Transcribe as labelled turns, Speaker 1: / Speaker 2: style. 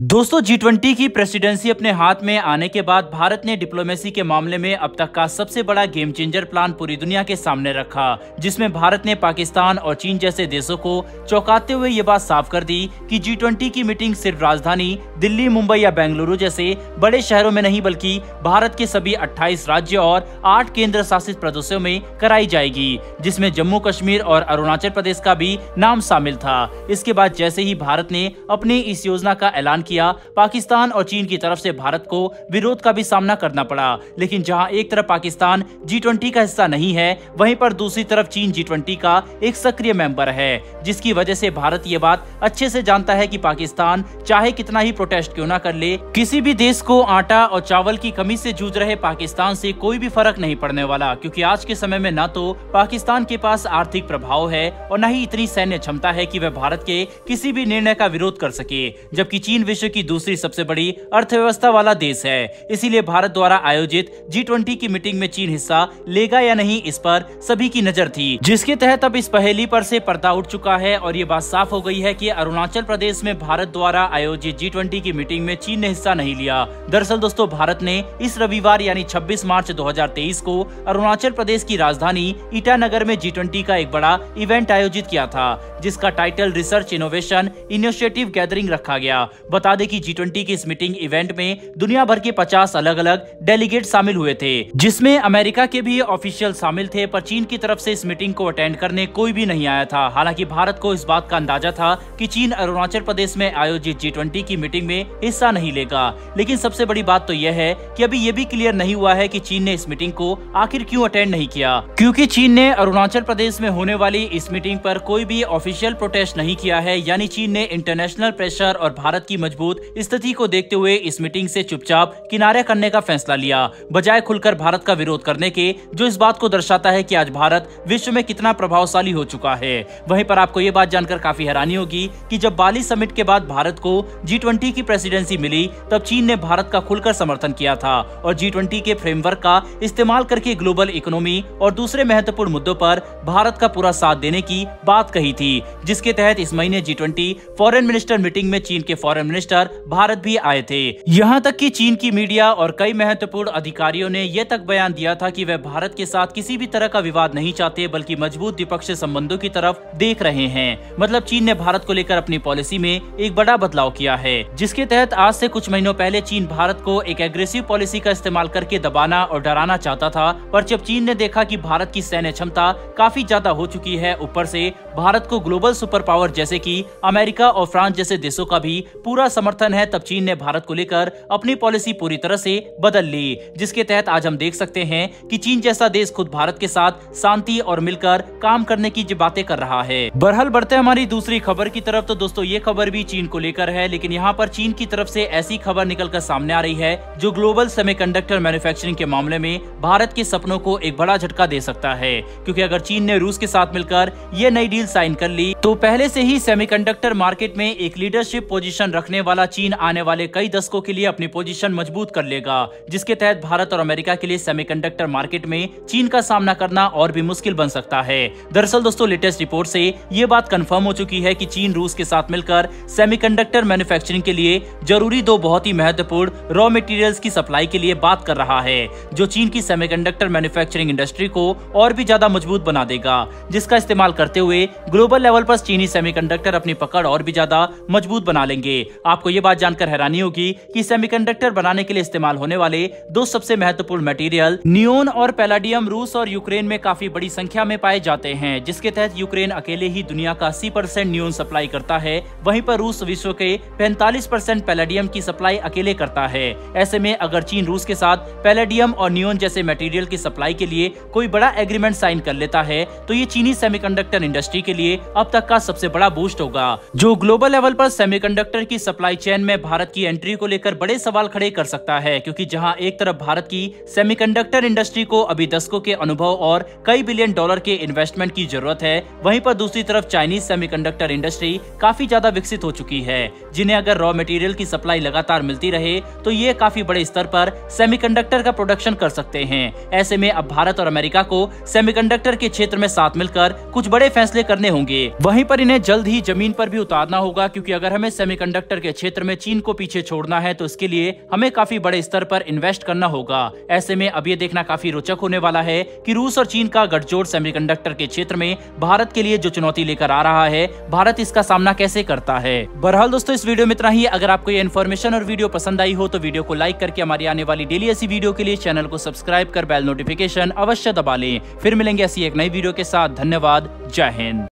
Speaker 1: दोस्तों G20 की presidency अपने हाथ में आने के बाद भारत ने डिप्लोमेसी के मामले में अब तक का सबसे बड़ा गेम चेंजर प्लान पूरी दुनिया के सामने रखा, जिसमें भारत ने पाकिस्तान और चीन जैसे देशों को चौंकाते हुए ये बात साफ कर दी कि G20 की मीटिंग सिर्फ राजधानी दिल्ली, मुंबई या बेंगलुरु जैसे बड़े शहरों में नहीं बल्कि भारत के सभी 28 राज्य और 8 केंद्र शासित प्रदेशों में कराई जाएगी, जिसमें जम्मू कश्मीर और अरुणाचल प्रदेश का भी नाम शामिल था। इसके बाद जैसे ही भारत ने अपनी इस योजना का ऐलान किया, पाकिस्तान और चीन की तरफ से भारत को विरोध का भी सामना करना पड़ा। लेकिन जहां एक तरफ पाकिस्तान G20 का हिस्सा नहीं है, वहीं पर दूसरी तरफ चीन G20 का एक सक्रिय मेंबर है, जिसकी वजह से भारत ये बात अच्छे से जानता है कि पाकिस्तान चाहे कितना ही प्रोटेस्ट क्यों ना कर ले, किसी भी देश को आटा और चावल की कमी से जूझ रहे पाकिस्तान से कोई भी फर्क नहीं पड़ने वाला, क्योंकि आज के समय में न तो पाकिस्तान के पास आर्थिक प्रभाव है और न ही इतनी सैन्य क्षमता है कि वह भारत के किसी भी निर्णय का विरोध कर सके, जबकि चीन विश्व की दूसरी सबसे बड़ी अर्थव्यवस्था वाला देश है। इसीलिए भारत द्वारा आयोजित G20 की मीटिंग में चीन हिस्सा लेगा या नहीं, इस पर सभी की नजर थी, जिसके तहत अब इस पहेली पर से पर्दा उठ चुका है और ये बात साफ हो गई है कि अरुणाचल प्रदेश में भारत द्वारा आयोजित G20 की मीटिंग में चीन ने हिस्सा नहीं लिया। दरअसल दोस्तों, भारत ने इस रविवार यानी 26 मार्च 2023 को अरुणाचल प्रदेश की राजधानी ईटानगर में G20 का एक बड़ा इवेंट आयोजित किया था, जिसका title research innovation initiative gathering रखा गया। बता दें कि G20 की इस मीटिंग इवेंट में दुनिया भर के 50 अलग अलग डेलीगेट शामिल हुए थे, जिसमें अमेरिका के भी ऑफिशियल शामिल थे, पर चीन की तरफ से इस मीटिंग को अटेंड करने कोई भी नहीं आया था। हालांकि भारत को इस बात का अंदाजा था कि चीन अरुणाचल प्रदेश में आयोजित G20 की मीटिंग में हिस्सा नहीं लेगा। लेकिन सबसे बड़ी बात तो यह है कि अभी ये भी क्लियर नहीं हुआ है कि चीन ने इस मीटिंग को आखिर क्यों अटेंड नहीं किया, क्योंकि चीन ने अरुणाचल प्रदेश में होने वाली इस मीटिंग पर कोई भी ऑफिशियल प्रोटेस्ट नहीं किया है। यानी चीन ने इंटरनेशनल प्रेशर और भारत की मजबूत स्थिति को देखते हुए इस मीटिंग से चुपचाप किनारे करने का फैसला लिया, बजाय खुलकर भारत का विरोध करने के, जो इस बात को दर्शाता है कि आज भारत विश्व में कितना प्रभावशाली हो चुका है। वहीं पर आपको ये बात जानकर काफी हैरानी होगी कि जब बाली समिट के बाद भारत को G20 की प्रेसिडेंसी मिली, तब चीन ने भारत का खुलकर समर्थन किया था और G20 के फ्रेमवर्क का इस्तेमाल करके ग्लोबल इकोनॉमी और दूसरे महत्वपूर्ण मुद्दों पर भारत का पूरा साथ देने की बात कही थी, जिसके तहत इस महीने G20 फॉरेन मिनिस्टर मीटिंग में चीन के फॉरेन मिनिस्टर भारत भी आए थे। यहाँ तक कि चीन की मीडिया और कई महत्वपूर्ण अधिकारियों ने यह तक बयान दिया था कि वे भारत के साथ किसी भी तरह का विवाद नहीं चाहते, बल्कि मजबूत द्विपक्षीय संबंधों की तरफ देख रहे हैं। मतलब चीन ने भारत को लेकर अपनी पॉलिसी में एक बड़ा बदलाव किया है, जिसके तहत आज से कुछ महीनों पहले चीन भारत को एक एग्रेसिव पॉलिसी का इस्तेमाल करके दबाना और डराना चाहता था, पर जब चीन ने देखा कि भारत की सैन्य क्षमता काफी ज्यादा हो चुकी है, ऊपर से भारत को ग्लोबल सुपर पावर जैसे कि अमेरिका और फ्रांस जैसे देशों का भी पूरा समर्थन है, तब चीन ने भारत को लेकर अपनी पॉलिसी पूरी तरह से बदल ली, जिसके तहत आज हम देख सकते हैं कि चीन जैसा देश खुद भारत के साथ शांति और मिलकर काम करने की बातें कर रहा है। बहरहाल बढ़ते हमारी दूसरी खबर की तरफ, तो दोस्तों ये खबर भी चीन को लेकर है, लेकिन यहाँ पर चीन की तरफ से ऐसी खबर निकलकर सामने आ रही है जो ग्लोबल सेमीकंडक्टर मैन्युफैक्चरिंग के मामले में भारत के सपनों को एक बड़ा झटका दे सकता है। क्योंकि अगर चीन ने रूस के साथ मिलकर ये नई डील साइन कर ली, तो पहले से ही सेमीकंडक्टर मार्केट में एक लीडरशिप पोजीशन रखने वाला चीन आने वाले कई दशकों के लिए अपनी पोजीशन मजबूत कर लेगा, जिसके तहत भारत और अमेरिका के लिए सेमीकंडक्टर मार्केट में चीन का सामना करना और भी मुश्किल बन सकता है। दरअसल दोस्तों, लेटेस्ट रिपोर्ट से ये बात कंफर्म हो चुकी है कि चीन रूस के साथ मिलकर सेमीकंडक्टर मैन्युफैक्चरिंग के लिए जरूरी दो बहुत ही महत्वपूर्ण रॉ मटेरियल्स की सप्लाई के लिए बात कर रहा है, जो चीन की सेमीकंडक्टर मैन्युफैक्चरिंग इंडस्ट्री को और भी ज्यादा मजबूत बना देगा, जिसका इस्तेमाल करते हुए ग्लोबल लेवल पर चीनी सेमीकंडक्टर अपनी पकड़ और भी ज्यादा मजबूत बना लेंगे। आपको ये बात जानकर हैरानी होगी कि सेमीकंडक्टर बनाने के लिए इस्तेमाल होने वाले दो सबसे महत्वपूर्ण मटेरियल नियोन और पैलाडियम रूस और यूक्रेन में काफी बड़ी संख्या में पाए जाते हैं, जिसके तहत यूक्रेन अकेले ही दुनिया का 80% नियोन सप्लाई करता है, वहीं पर रूस विश्व के 45% पैलाडियम की सप्लाई अकेले करता है। ऐसे में अगर चीन रूस के साथ पैलाडियम और नियोन जैसे मटेरियल की सप्लाई के लिए कोई बड़ा एग्रीमेंट साइन कर लेता है, तो ये चीनी सेमीकंडक्टर इंडस्ट्री के लिए अब तक का सबसे बड़ा बूस्ट होगा, जो ग्लोबल लेवल पर सेमीकंडक्टर की सप्लाई चेन में भारत की एंट्री को लेकर बड़े सवाल खड़े कर सकता है। क्योंकि जहां एक तरफ भारत की सेमीकंडक्टर इंडस्ट्री को अभी दशकों के अनुभव और कई बिलियन डॉलर के इन्वेस्टमेंट की जरूरत है, वहीं पर दूसरी तरफ चाइनीज सेमीकंडक्टर इंडस्ट्री काफी ज्यादा विकसित हो चुकी है, जिन्हें अगर रॉ मटेरियल की सप्लाई लगातार मिलती रहे तो ये काफी बड़े स्तर पर सेमीकंडक्टर का प्रोडक्शन कर सकते हैं। ऐसे में अब भारत और अमेरिका को सेमीकंडक्टर के क्षेत्र में साथ मिलकर कुछ बड़े फैसले करने होंगे। वहीं पर इन्हें जल्द ही जमीन पर भी उतारना होगा, क्योंकि अगर हमें सेमीकंडक्टर के क्षेत्र में चीन को पीछे छोड़ना है तो इसके लिए हमें काफी बड़े स्तर पर इन्वेस्ट करना होगा। ऐसे में अब ये देखना काफी रोचक होने वाला है कि रूस और चीन का गठजोड़ सेमीकंडक्टर के क्षेत्र में भारत के लिए जो चुनौती लेकर आ रहा है, भारत इसका सामना कैसे करता है। बहरहाल दोस्तों, इस वीडियो में इतना ही। अगर आपको ये इन्फॉर्मेशन और वीडियो पसंद आई हो तो वीडियो को लाइक करके हमारी आने वाली डेली ऐसी वीडियो के लिए चैनल को सब्सक्राइब कर बेल नोटिफिकेशन अवश्य दबा लें। फिर मिलेंगे ऐसी एक नई वीडियो के साथ। धन्यवाद। जय हिंद।